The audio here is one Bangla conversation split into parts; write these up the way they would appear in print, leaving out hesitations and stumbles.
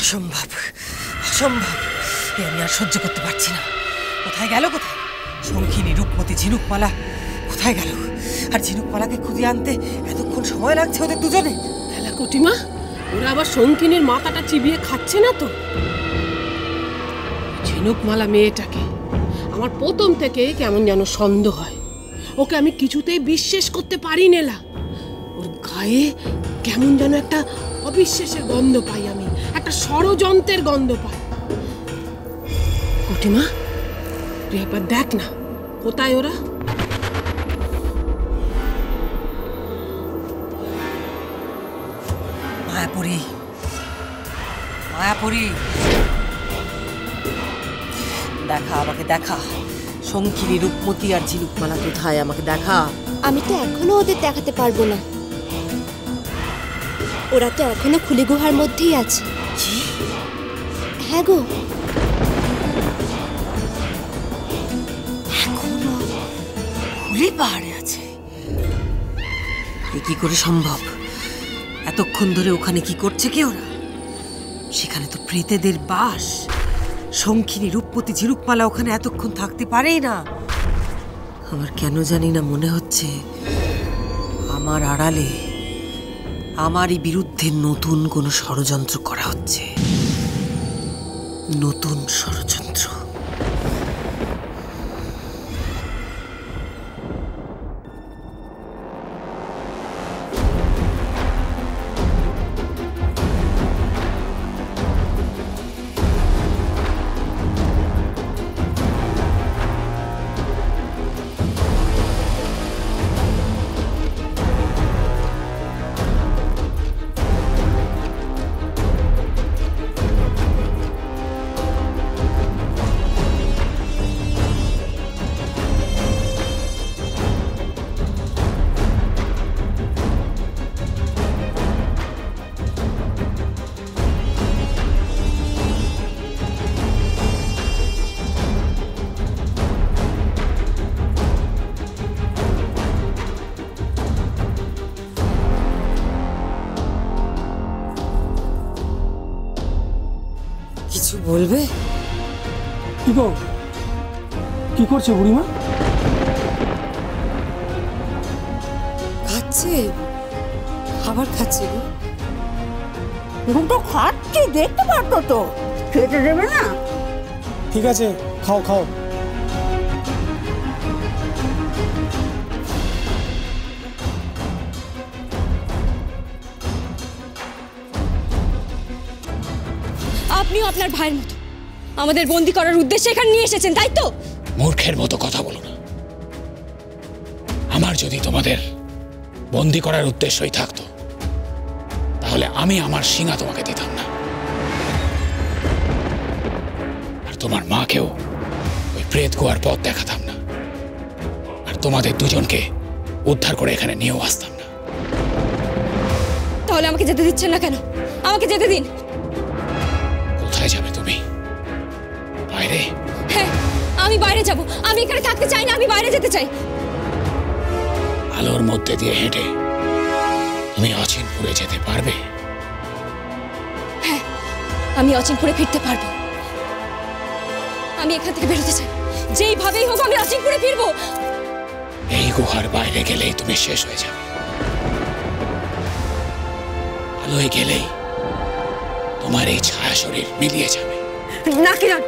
অসম্ভব, অসম্ভব। আমি আর সহ্য করতে পারছি না। কোথায় গেল, কোথায় শঙ্খিনী, রূপমতি, ঝিনুকমালা কোথায় গেল? আর ঝিনুকমালাকে খুঁজে আনতে এতক্ষণ সময় লাগছে ওদের দুজনে। কুটিমা, ওরা আবার শঙ্খিনীর মাথাটা চিবিয়ে খাচ্ছে না তো? ঝিনুকমালা মেয়েটাকে আমার প্রথম থেকে কেমন যেন সন্দেহ হয়। ওকে আমি কিছুতেই বিশ্বাস করতে পারি না। ওর গায়ে কেমন যেন একটা অবিশ্বাসের গন্ধ পাই, আমি একটা ষড়যন্ত্রের গন্ধ পাই। কুটিমা, তুই একবার দেখ না কোথায় ওরা। মায়াপুরী, মায়াপুরী, দেখা, আমাকে দেখা। শঙ্খিনী, রূপমতি আর ঝিনুকমালা কোথায়, আমাকে দেখা। আমি তো এখনো ওদের দেখাতে পারবো না। ওরা তো এখনো খুলি গুহার মধ্যেই আছে। হ্যাঁ গো, এখনো খুলি পাহাড়ে আছে? কি করে সম্ভব? এতক্ষণ ধরে ওখানে কি করছে কি ওরা? সেখানে তো প্রেতেদের বাস। শঙ্খিনী, রূপমতি, ঝিনুকমালা ওখানে এতক্ষণ থাকতে পারেই না। আমার কেন জানি না মনে হচ্ছে আমার আড়ালে আমারই বিরুদ্ধে নতুন কোনো ষড়যন্ত্র করা হচ্ছে। নতুন ষড়যন্ত্র। কিছু বলবে? কি গো, কি করছে বুড়িমা? খাচ্ছে, খাবার খাচ্ছে গো। এখন তো খাচ্ছি, দেখতে পারতো তো, খেতে দেবে না? ঠিক আছে, খাও খাও। আপনিও আপনার ভাইয়ের মতো আমাদের বন্দি করার উদ্দেশ্যে এখানে নিয়ে এসেছেন, তাই তো? মূর্খের মতো কথা বলো না। আমার যদি তোমাদের বন্দি করার উদ্দেশ্যই থাকতো, তাহলে আমি আমার শিঙা তোমাকে দিতাম না, আর তোমার মাকেও ওই প্রেত গুহার পথ দেখাতাম না, আর তোমাদের দুজনকে উদ্ধার করে এখানে নিয়েও আসতাম না। তাহলে আমাকে যেতে দিচ্ছেন না কেন? আমাকে যেতে দিন। কোথায় যাবে তুমি? বাইরে? হ্যাঁ, আমি বাইরে যাব। আমি এখানে থাকতে চাই না, আমি বাইরে যেতে চাই। আলোর মধ্যে দিয়ে হেঁটে তুমি অচিনপুরে যেতে পারবে? হ্যাঁ, আমি অচিনপুরে ফিরতে পারবো। আমি এখান থেকে বেরোতে চাই, যেইভাবেই হোক আমি অচিনপুরে ফিরবো। এই গুহার বাইরে গেলেই তুমি শেষ হয়ে যাবে। আলোয় গেলেই তোমার এই ছায়া শরীর মিলিয়ে যাবে। না কিরণ,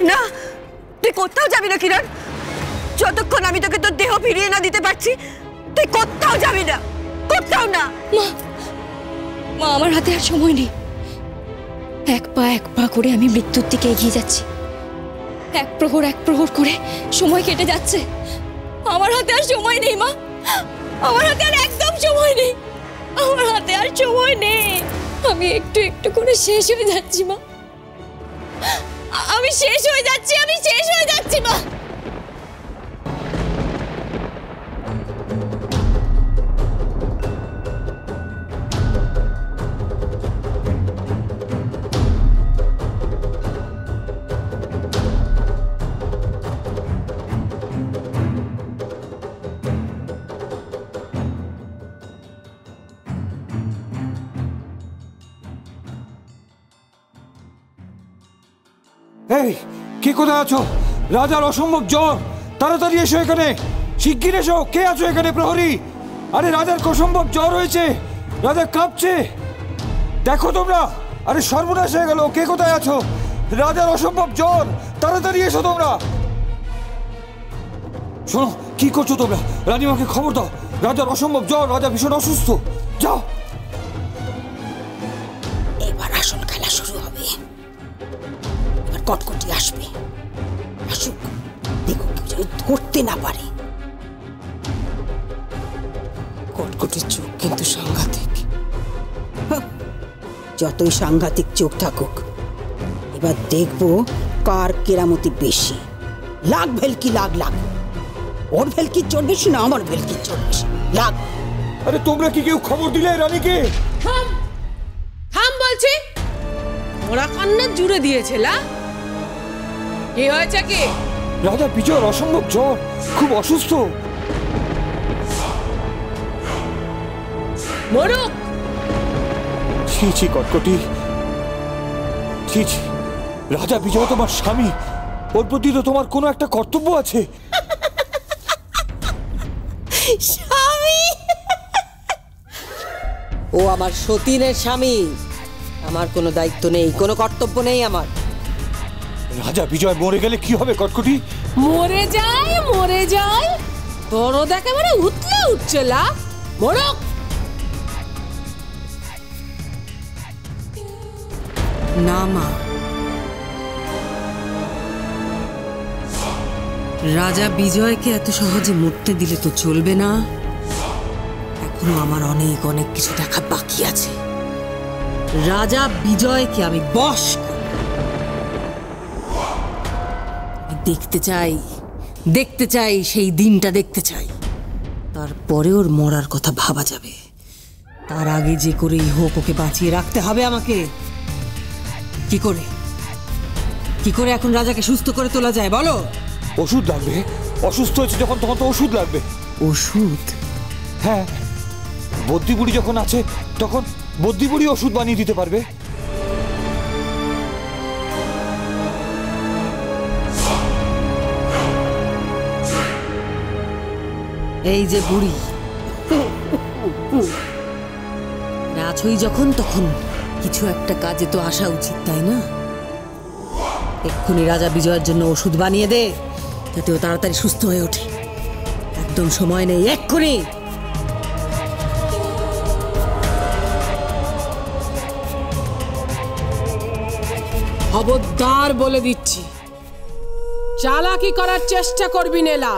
না, তুই কোথাও যাবি না কিরণ। যতক্ষণ আমি তোকে তোর দেহ ফিরিয়ে না দিতে পারছি, তুই কোথাও যাবি না, কোথাও না। মা, মা, আমার হাতে আর সময় নেই। এক পা করে আমি মৃত্যুর দিকে এগিয়ে যাচ্ছি। এক প্রহর করে সময় কেটে যাচ্ছে। আমার হাতে আর সময় নেই মা, আমার হাতে আর একদম সময় নেই। আমার হাতে আর সময় নেই। আমি একটু একটু করে শেষ হয়ে যাচ্ছি মা। আমি শেষ হয়ে যাচ্ছি, আমি শেষ হয়ে যাচ্ছি মা। এই কে কোথায় আছো? রাজার অসম্ভব জ্বর, তাড়াতাড়ি এসো এখানে, শিগগির এসো। কে আছো এখানে? প্রহরী! আরে রাজার অসম্ভব জ্বর হয়েছে, রাজা কাঁপছে, দেখো তোমরা। আরে সর্বনাশ হয়ে গেল, কে কোথায় আছো? রাজার অসম্ভব জ্বর, তাড়াতাড়ি এসো তোমরা। শোনো, কি করছো তোমরা? রানীমাকে খবর দাও, রাজার অসম্ভব জ্বর, রাজা ভীষণ অসুস্থ। যাও। এবার আসল খেলা শুরু হবে। এবার কটকটি আসবে, আসুক, দেখো কেউ যেন ধরতে না পারে। কটকটির চোখ কিন্তু সাংঘাতিক। যতই সাংঘাতিক চোখ থাকুক, এবার দেখবো কার কেরামতি বেশি। লাখ ভেলকি লাগ লাগ, ওর ভেলকি চোর বেশি না আমার ভেলকি চোর বেশি, লাগ। আরে তোমরা কি কেউ খবর দিলে রানীকে? থাম থাম বলছি, ওরা কান্না জুড়ে দিয়েছে। লা কি হয়েছে? কি রাজা বিজয়ের অসম্ভব জ্বর, খুব অসুস্থ। মরুক। ছি ছি কটকটি, ছি ছি। রাজা বিজয় তোমার স্বামী, ওর প্রতি তো তোমার কোনো একটা কর্তব্য আছে। স্বামী? ও আমার সতীনের স্বামী, আমার কোনো দায়িত্ব নেই, কোনো কর্তব্য নেই আমার। রাজা বিজয় মরে গেলে কি হবে কটকটি? মরে যায়, তোরও একেবারে উতলে উঠছে। লা মরুক। না মা, রাজা বিজয়কে এত সহজে মরতে দিলে তো চলবে না। এখনো আমার অনেক অনেক কিছু দেখা বাকি আছে। রাজা বিজয়কে আমি বশ করব। আমি দেখতে চাই সেই দিনটা দেখতে চাই। তারপরে ওর মরার কথা ভাবা যাবে। তার আগে যে করেই হোক ওকে বাঁচিয়ে রাখতে হবে আমাকে। কি করে এখন রাজাকে সুস্থ করে তোলা যায় বলো? ওষুধ লাগবে, অসুস্থ হয়েছে যখন তখন তো ওষুধ লাগবে। ওষুধ? হ্যাঁ, বদ্যি বুড়ি যখন আছে তখন বদ্যি বুড়ি ওষুধ বানিয়ে দিতে পারবে। এই যে বুড়ি আছোই যখন, তখন কিছু একটা কাজে তো আসা উচিত, তাই না? এক্ষুনি রাজা বিজয়ের জন্য ওষুধ বানিয়ে দে, যাতে ও তাড়াতাড়ি সুস্থ হয়ে ওঠে। একদম সময় নেই, এক্ষুনি। খবরদার বলে দিচ্ছি, চালাকি করার চেষ্টা করবি নেলা।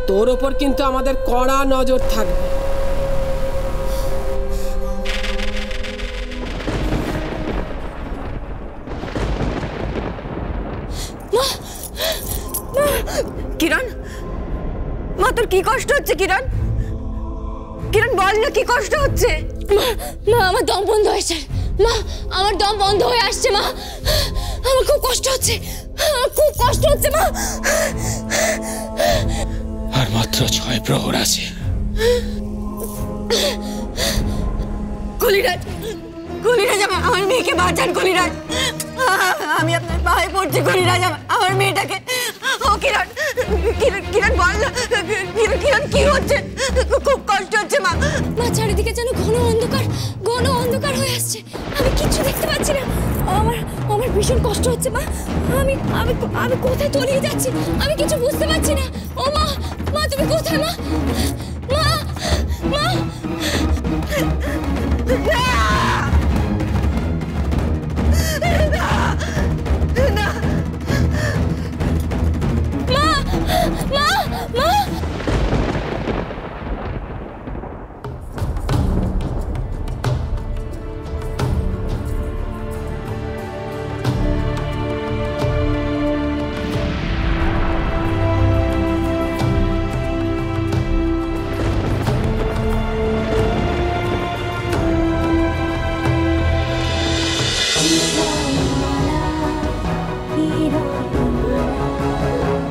তোর ওপর কিন্তু আমাদের কড়া নজর থাকবে। কিরণ, মা তোর কি কষ্ট হচ্ছে? কিরণ, কিরণ বল না, কি কষ্ট হচ্ছে? মা আমার দম বন্ধ হয়েছে। মা আমার দম বন্ধ হয়ে আসছে। মা আমার খুব কষ্ট হচ্ছে, খুব কষ্ট হচ্ছে। মা আর মাত্র 6 প্রহর আছে। কলিরাজ, কলিরাজ আমার মেয়েকে বাঁচান। কলিরাজ, আমি আপনার পায়ে পড়ছি। কলিরাজ আমার মেয়েটাকে। ও কিরণ, কিরণ বল না, কিরণ কি হচ্ছে? খুব কষ্ট হচ্ছে মা। মা চারিদিকে যেন ঘন অন্ধকার হয়ে আসছে। আমি কিচ্ছু দেখতে পাচ্ছি না। আমার ভীষণ কষ্ট হচ্ছে মা। আমি কোথায় তলিয়ে যাচ্ছি, আমি কিছু বুঝতে পারছি না। ও মা, তুমি কোথায় মা?